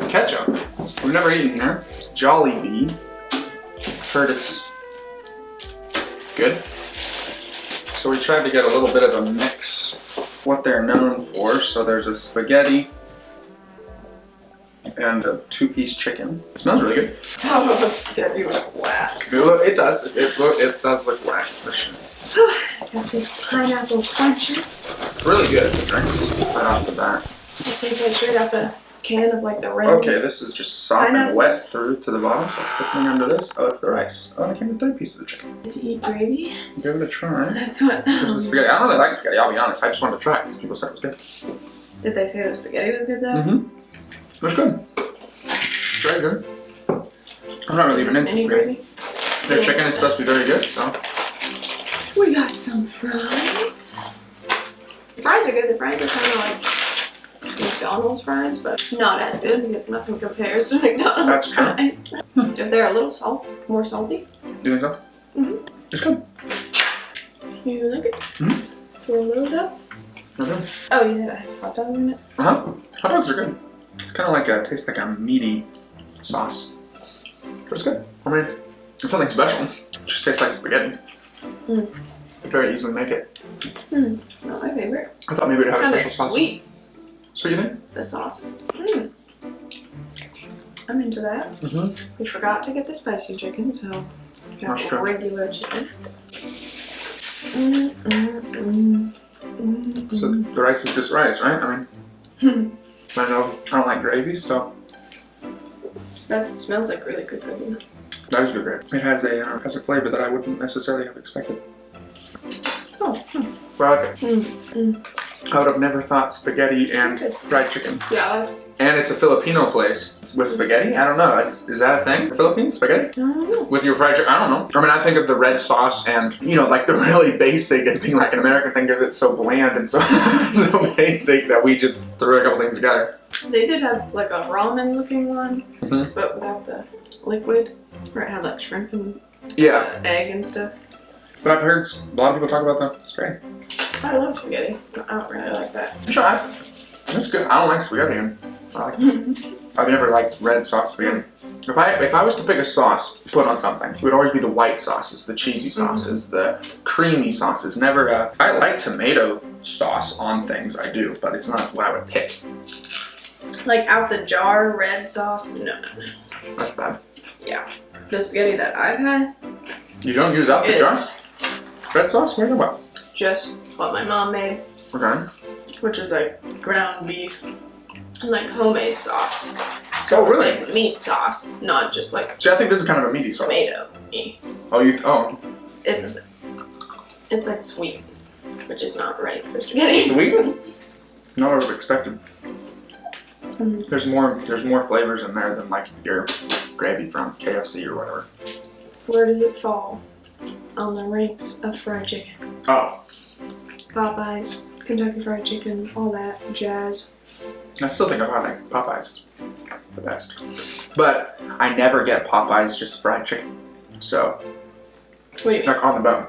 Ketchup? We've never eaten here. Jollibee. Heard it's good. So we tried to get a little bit of a mix. What they're known for. So there's a spaghetti and a 2-piece chicken. It smells really good. How about the spaghetti looks whack? It does. It does look whack for sure. Got this pineapple cruncher. Really good. The drinks right off the bat. Just tastes like straight out the can of like the red. Okay, this is just soft and wet through to the bottom. So put something under this. Oh, it's the rice. Oh, and it came with 3 pieces of chicken. To eat gravy? Give it a try. That's what There's the spaghetti. I don't really like spaghetti, I'll be honest. I just wanted to try it because people said it was good. Did they say the spaghetti was good though? Mm-hmm. It was good. It's very good. I'm not really even into spaghetti. Their chicken is supposed to be very good, so. We got some fries. The fries are good. The fries are kind of like McDonald's fries, but not as good because nothing compares to McDonald's fries. If they're a little more salty. You think so? Mm-hmm. It's good. You like it? Mm-hmm. Swirl those up. Okay. Oh, you said it has hot dogs in it? Uh-huh. Hot dogs are good. It's kind of like tastes like a meaty sauce. But it's good. I mean, it's nothing special. It just tastes like spaghetti. You very easily make it. Not my favorite. I thought maybe it had a special sauce. Sweet. Sweet, you think? The sauce. I'm into that. We forgot to get the spicy chicken, so we got the regular chicken. So the rice is just rice, right? I mean, I know I don't like gravy, so. That smells like really good gravy. That is good gravy. It has a flavor that I wouldn't necessarily have expected. Oh. But I like it. I would have never thought spaghetti and fried chicken. Yeah. And it's a Filipino place with spaghetti? I don't know. Is that a thing? The Philippines? Spaghetti? I don't know. With your fried chicken? I don't know. I mean, I think of the red sauce and, you know, like the really basic as being like an American thing because it's so bland and so, so basic that we just threw a couple things together. They did have like a ramen looking one, but without the liquid, where it had like shrimp and egg and stuff. But I've heard a lot of people talk about the spaghetti. I love spaghetti, but I don't really like that. Try. It's good. I don't like spaghetti. I like it. I've never liked red sauce spaghetti. If I was to pick a sauce to put on something, it would always be the white sauces, the cheesy sauces, the creamy sauces. Never. I like tomato sauce on things. I do, but it's not what I would pick. Like out the jar, red sauce? No. That's bad. Yeah. The spaghetti that I've had. You don't use out the jar? Red sauce? What are you talking about? Just what my mom made. Okay. Which was like ground beef and like homemade sauce. So really? It's like meat sauce, not just like. See, I think this is kind of a meaty sauce. Tomato-y. Oh, It's like sweet, which is not right for spaghetti. Sweet? Not what I would have expected. There's more flavors in there than like your gravy from KFC or whatever. Where does it fall on the ranks of fried chicken? Oh. Popeyes, Kentucky Fried Chicken, all that jazz. I still think I like Popeyes the best. But I never get Popeyes just fried chicken. So, like on the bone.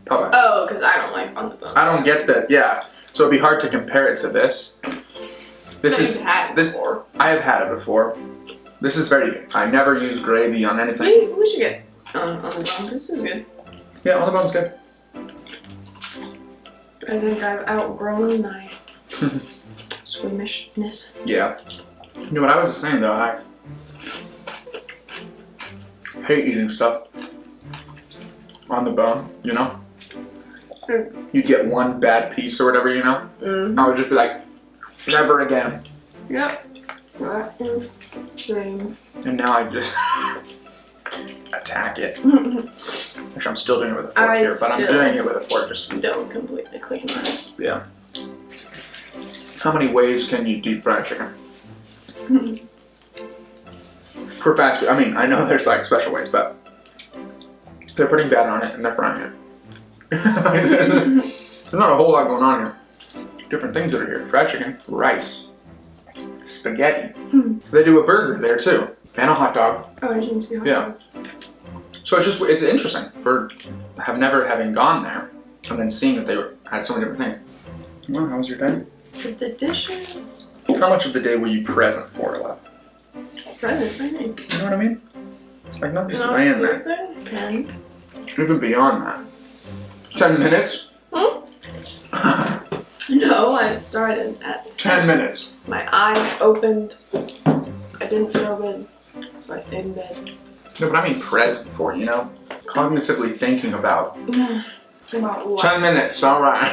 Popeyes. Oh, because I don't like on the bone. I don't get that, So it'd be hard to compare it to this. You've had it before. I have had it before. This is very good. I never use gravy on anything. We should get on the bone. This is good. Yeah, on the bone's good. I think I've outgrown my squeamishness. Yeah. You know what, I was the same though. I hate eating stuff on the bone, you know? You get one bad piece or whatever, you know? I would just be like, never again. Yep. That is same. And now I just attack it. Which I'm still doing it with a fork here, but I'm doing it with a fork just to don't completely clean it. Yeah. How many ways can you deep fry chicken? For fast food, I mean, I know there's like special ways, but they're putting bad on it and they're frying it. There's not a whole lot going on here. different things that are here. Fried chicken, rice, spaghetti. They do a burger there too, and a hot dog. Oh, I didn't see hot Yeah. dogs. So it's interesting for never having gone there and then seeing that they had so many different things. Well, how was your day? With the dishes. How much of the day were you present for, love? Present, I think. You know what I mean? It's like not just Not laying there. sleeping. 10. Even beyond that. 10 minutes? Huh? No, I started at 10 minutes. My eyes opened. I didn't feel good, so I stayed in bed. No, but I mean present for, you know? Cognitively thinking about. About what? 10 minutes, alright.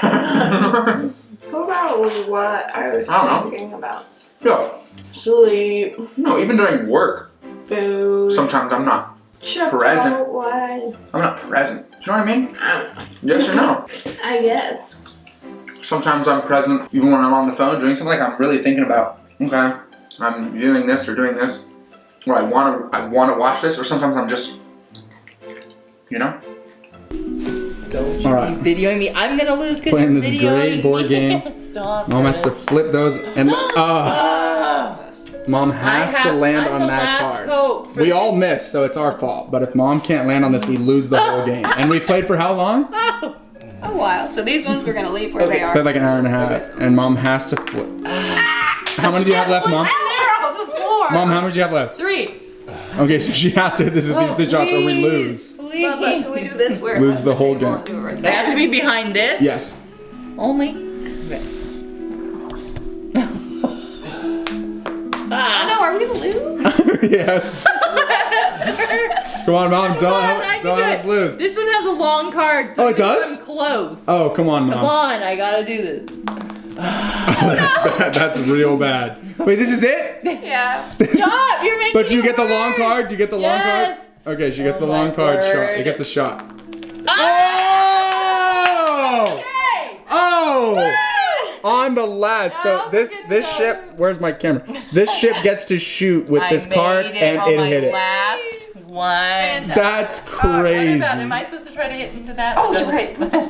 About what I was I don't know. thinking about. No, Sleep, no, even during work. food. Sometimes I'm not present. Chipotle. I'm not present. You know what I mean? I don't know. Yes or no? I guess. Sometimes I'm present even when I'm on the phone doing something, like I'm really thinking about, okay, I'm doing this or doing this, or I want to watch this, or sometimes I'm just, you know? All right. Videoing me. I'm gonna lose because Playing you're this videoing great board me. game. Stop. Mom has to flip those and Mom has to land on that card. We all miss, so it's our fault. But if Mom can't land on this, we lose the whole game. And we played for how long? A while. So these ones we're gonna leave where they are. Played like an hour and a half. And Mom has to flip. How many do you have left, Mom? They're off the floor. Mom, how many do you have left? 3. Okay, so she has to hit these two shots or we lose. Please. But can we do this where Lose it has the whole table game. and do it right They there? have to be behind this? Yes. Only? Okay. Oh no, are we gonna lose? Yes. Come on, Mom, don't I can have do us it. lose. This one has a long card. So Oh, it does? I'm close. Oh, come on, Mom. Come on, I gotta do this. Oh, that's bad. That's real bad. Wait, this is it? Yeah. Stop! You're making But you it get the long worse. card? Do you get the long Yes. card? Okay, she gets Oh the long my card shot. word. It gets a shot. Oh! Oh! Oh! On the last. I So also this get to this go. ship, where's my camera? This ship gets to shoot with this card and on it my hit it. last one. That's What crazy. about, am I supposed to try to get into that? Oh, you're right. Oops.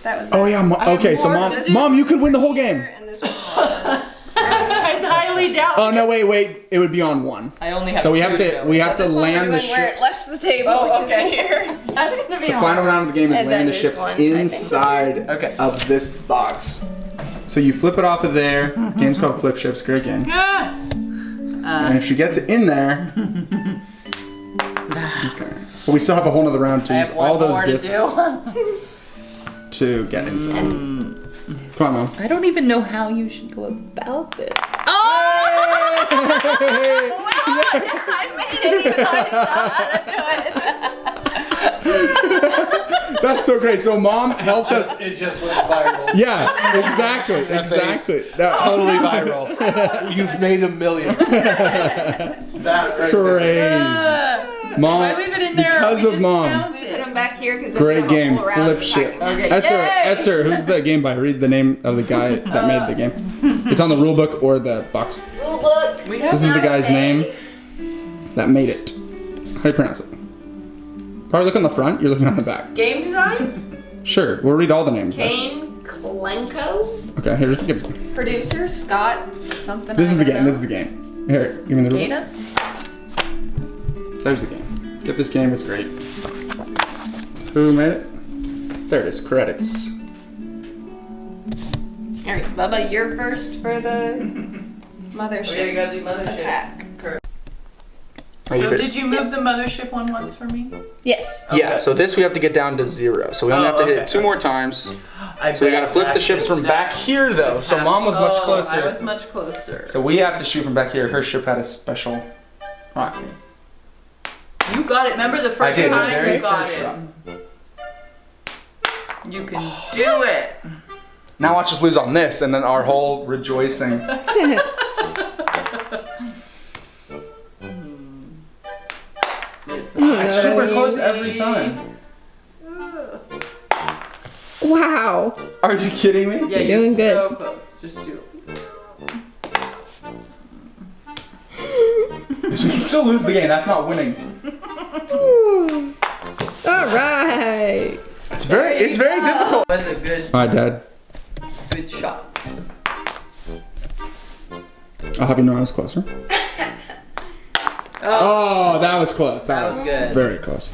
That was. Oh yeah, okay, so Mom, you could win the whole game. And this one was. I highly doubt. Oh no, wait, it would be on one. I only have So we two have to go. we have to This one we're land the doing where it ships. left the table, Oh, which okay. is here. That's gonna be The hard. final round of the game is And land the then this ships one, I think. inside Okay. of this box. So you flip it off of there. Game's called Flip Ships. Great game. Ah. And if she gets it in there, okay. But we still have a whole nother round to I use have one all those more to discs do. to get inside. Come on, Mom. I don't even know how you should go about this. Oh! I made it even though I didn't know how to do it. That's so great. So Mom helped us. It just went viral. Yes, exactly, That face. exactly. That- Totally viral. You've made $1 million. That right Crazy. Mom, I leave it in there. because of Mom. Put them back here because Great game, Flip Ship. Okay. Esther, who's the game by? Read the name of the guy that made the game. It's on the rule book or the box. Rule book. This is the guy's name that made it. How do you pronounce it? Probably look on the front. You're looking on the back. Game design. Sure, we'll read all the names. Then. Kane Klenko. Okay, here, just give us. Producer Scott something. This is the I don't game. know. This is the game. Here, give me the rule. Gata? There's the game. Get this game. It's great. Who made it? There it is. Credits. All right, Bubba, you're first for the mothership Okay, you gotta do mothership. attack. Are you So ready? did you move the mothership one once for me? Yes. Yeah. So this we have to get down to 0. So we only Oh, have to hit okay. it 2 more times. I So we bet gotta flip the that ships is from not- back here though. So Mom was much Oh, closer. I was much closer. So we have to shoot from back here. Her ship had a special. Alright. You got it. Remember the I first did. time Very you got first it. shot. You can do it. Now watch us lose on this, and then our whole rejoicing. It's super close every time. Wow. Are you kidding me? Yeah, You're doing good. So close. Just do it. We can still lose the game. That's not winning. All right. It's very difficult. That was a good Alright, Dad. shot. I'll have you know I was closer. Oh, that was close. That was good. Very close.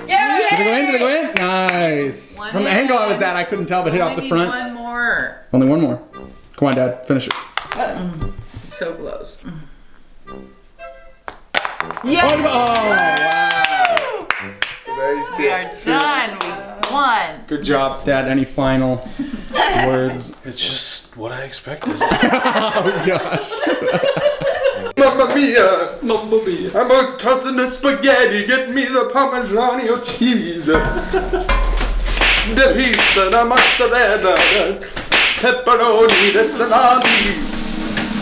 Yeah! Did it go in? Did it go in? Nice. One From the in. angle I was at, I couldn't tell, but hit off the front. One more. Only one more. Come on, Dad. Finish it. So close. Yeah. Oh, wow. We are done. We won. Good job, Dad. Any final words? It's just what I expected. Oh, gosh. Mamma mia! Mamma mia. I'm a tossing the spaghetti. Get me the Parmigiano cheese. The pizza, the mozzarella, the pepperoni, the salami.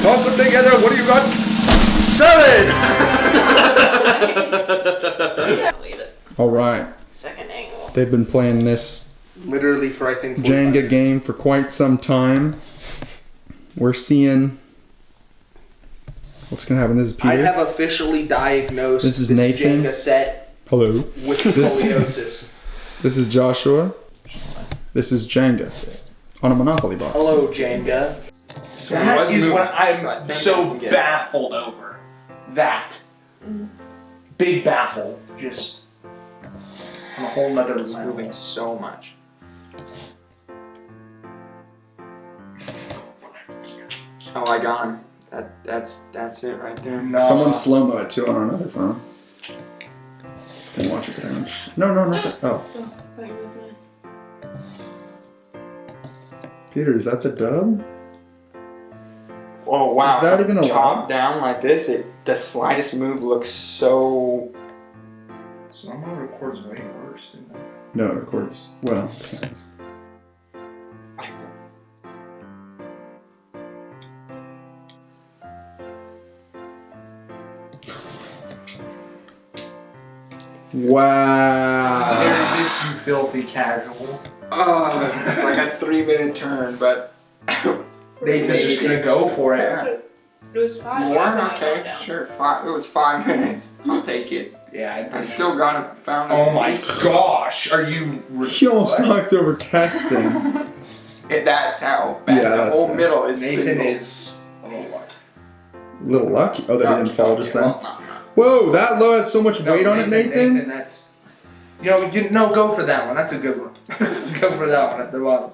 Toss them together. What do you got? Salad! Leave it. All right. Second angle. They've been playing this Literally for I think 45 Jenga minutes. game for quite some time. We're seeing what's gonna happen. This is I Peter. have officially diagnosed This is Nathan. Jenga set Hello. with This- scoliosis. This is Joshua. This is Jenga on a Monopoly box. Hello, Jenga. So That is what I'm So I think I so can get- baffled over. That. Big baffle. Just on a whole nother It's level. moving so much. Oh, I got him. That's it right there. No. Someone slow mo it too on another phone. Can watch it down. No, not that. Oh, Peter, is that the dub? Oh wow! Is that even allowed? Top down like this, the slightest move looks so. Someone records way worse than that. No, it records. Well, depends. Wow. There it is, you filthy casual. It's like a 3-minute turn, but. Nathan's just gonna go for it. Yeah. It was 5. More? Okay, sure. It was 5 minutes. I'll take it. Yeah, I still found it. Oh my gosh, are you He almost knocked over testing. That's how bad Yeah, the that's whole it. middle is. Nathan single. is a little lucky. Little lucky. Oh, that No, didn't fall just then. well, no. Whoa, that low has so much weight on it, Nathan. That's. Go for that one. That's a good one. Go for that one at the bottom.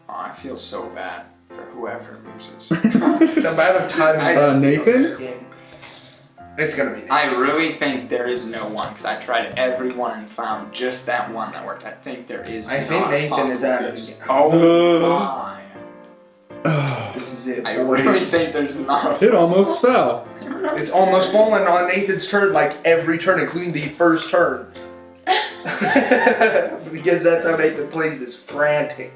Oh, I feel so bad for whoever loses. The amount of time. I just- Nathan? this game, it's gonna be. Nathan. I really think there is no one because I tried everyone and found just that one that worked. I think there is. I think not a Nathan is possible out of fix. the game. Oh my! This is it. I boys. really think there's not. A It almost possible fell. fix. It's almost fallen on Nathan's turn, like every turn, including the first turn. Because that's how Nathan plays this frantic.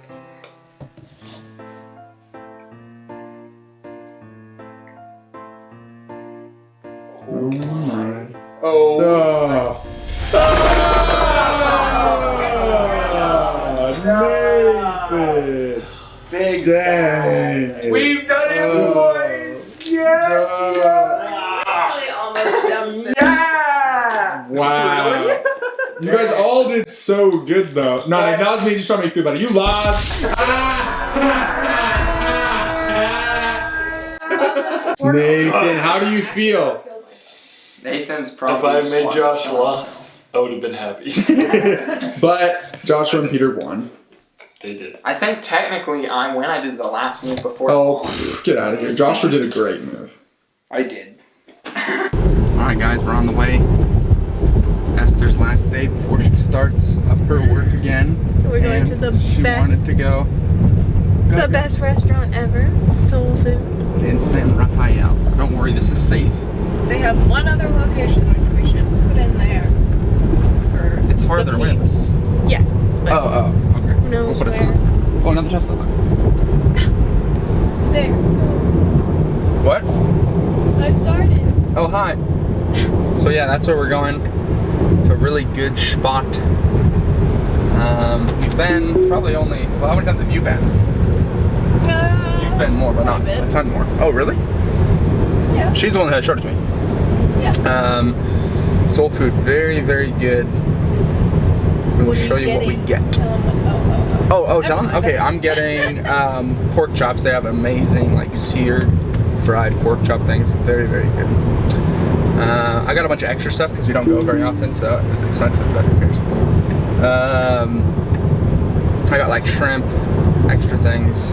Oh my. Oh. Nathan! Big Dang! We've done it, Oh. boys! Yeah! Actually, almost dumped it. Yeah! Wow. You guys all did so good though. No, that was me just trying to make you feel better. You lost. Nathan, how do you feel? Nathan's If probably. I just made won. Josh lost, I would have been happy. But Joshua and Peter won. They did. I think technically I win. I did the last move before. Oh, get out of here. Joshua did a great move. I did. Alright guys, we're on the way. It's Esther's last day before she starts up her work again. So we're going to the She best- wanted to go. The best restaurant ever, Soul Food. In San Rafael. So don't worry, this is safe. They have one other location which we should put in there. For It's farther the away. peeps. Yeah. But Oh, okay. who knows We'll put it where? somewhere. Oh, another Tesla. There. What? I've started. Oh, hi. So yeah, that's where we're going. It's a really good spot. We've been probably only, well, how many times have you been? You've been more, but not Quite a bit. a ton more. Oh, really? Yeah. She's the one that showed it to me. Yeah. Soul food, very, very good. We'll What are show you what we getting? get. Tell 'em what- oh. Oh, tell them? Okay, I'm getting pork chops. They have amazing, like, seared, fried pork chop things. Very, very good. I got a bunch of extra stuff because we don't go very often, so it was expensive, but who cares? I got, like, shrimp, extra things.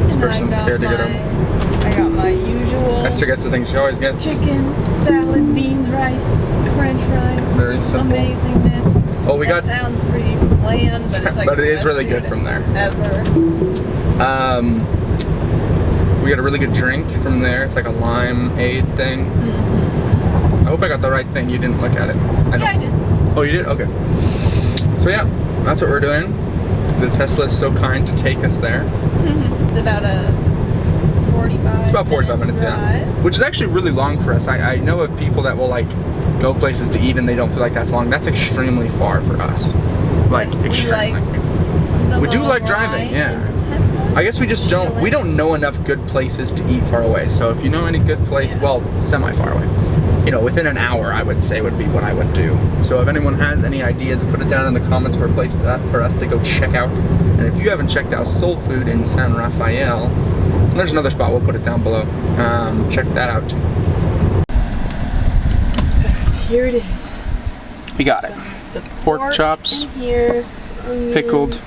This person's scared to get them. I got my usual Esther gets the things she always gets. chicken, salad, beans, rice, french fries. Very simple. Amazingness. Oh, we got. Sounds pretty bland, but it's like but it is best really food good from there. Ever. We got a really good drink from there. It's like a limeade thing. Mm-hmm. I hope I got the right thing. You didn't look at it. I did. Oh, you did? Okay. So yeah, that's what we're doing. The Tesla is so kind to take us there. It's about a 45. It's about 45 minutes, drive. yeah. Which is actually really long for us. I know of people that will like go places to eat and they don't feel like that's long. That's extremely far for us. Like extremely. We do like driving, yeah. I guess we just don't. We don't know enough good places to eat far away. So if you know any good place, well, semi far away. You know, within an hour, I would say would be what I would do. So if anyone has any ideas, put it down in the comments for a place for us to go check out. And if you haven't checked out Soul Food in San Rafael, there's another spot. We'll put it down below. Check that out. Here it is. We got it. The Pork chops, in here, onions, pickled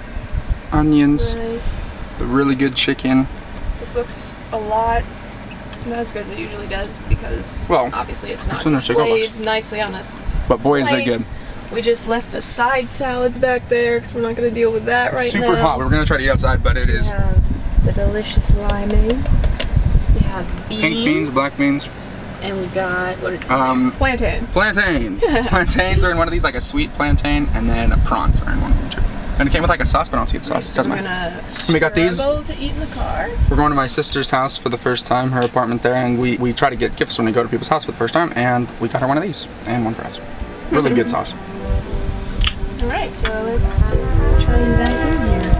onions, rice. the really good chicken. This looks a lot not as good as it usually does because obviously it's not displayed nicely on a But boy, is plate. it good. We just left the side salads back there because we're not going to deal with that right now. Super hot. We were going to try to eat outside, but it is. We have the delicious limeade. We have beans. Pink beans, black beans. And we got, what it's plantain. Plantains. Plantains are in one of these, like a sweet plantain, and then prawns are in one of them too. And it came with like a sauce, but I don't see the sauce. So Doesn't we're matter. gonna We got these. struggle to eat in the car. We're going to my sister's house for the first time, her apartment there, and we try to get gifts when we go to people's house for the first time, and we got her one of these, and one for us. Really good sauce. Alright, so let's try and dive in here.